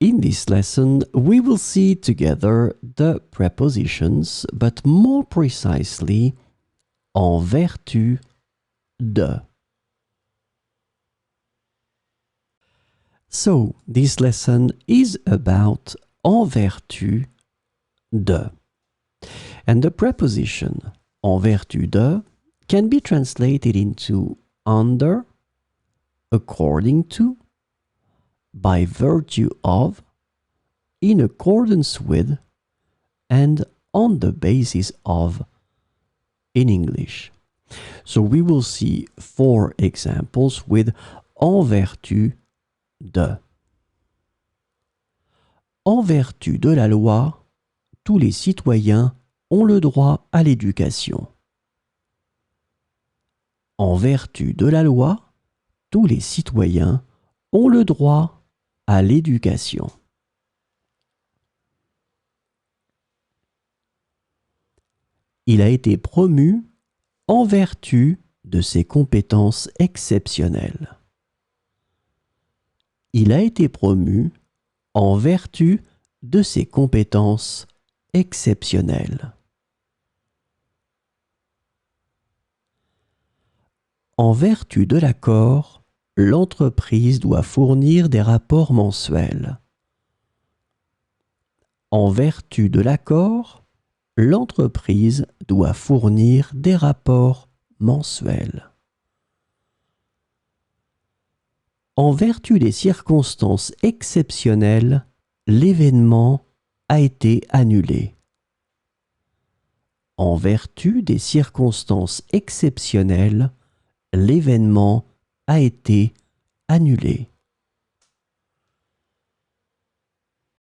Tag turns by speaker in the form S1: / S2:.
S1: In this lesson, we will see together the prepositions, but more precisely, en vertu de. So, this lesson is about en vertu de. And the preposition en vertu de can be translated into under, according to, by virtue of, in accordance with, and on the basis of in English. So we will see 4 examples with en vertu de. En vertu de la loi, tous les citoyens ont le droit à l'éducation. En vertu de la loi, tous les citoyens ont le droit à l'éducation. Il a été promu en vertu de ses compétences exceptionnelles. Il a été promu en vertu de ses compétences exceptionnelles. En vertu de l'accord, l'entreprise doit fournir des rapports mensuels. En vertu de l'accord, l'entreprise doit fournir des rapports mensuels. En vertu des circonstances exceptionnelles, l'événement a été annulé. En vertu des circonstances exceptionnelles, l'événement a été annulé.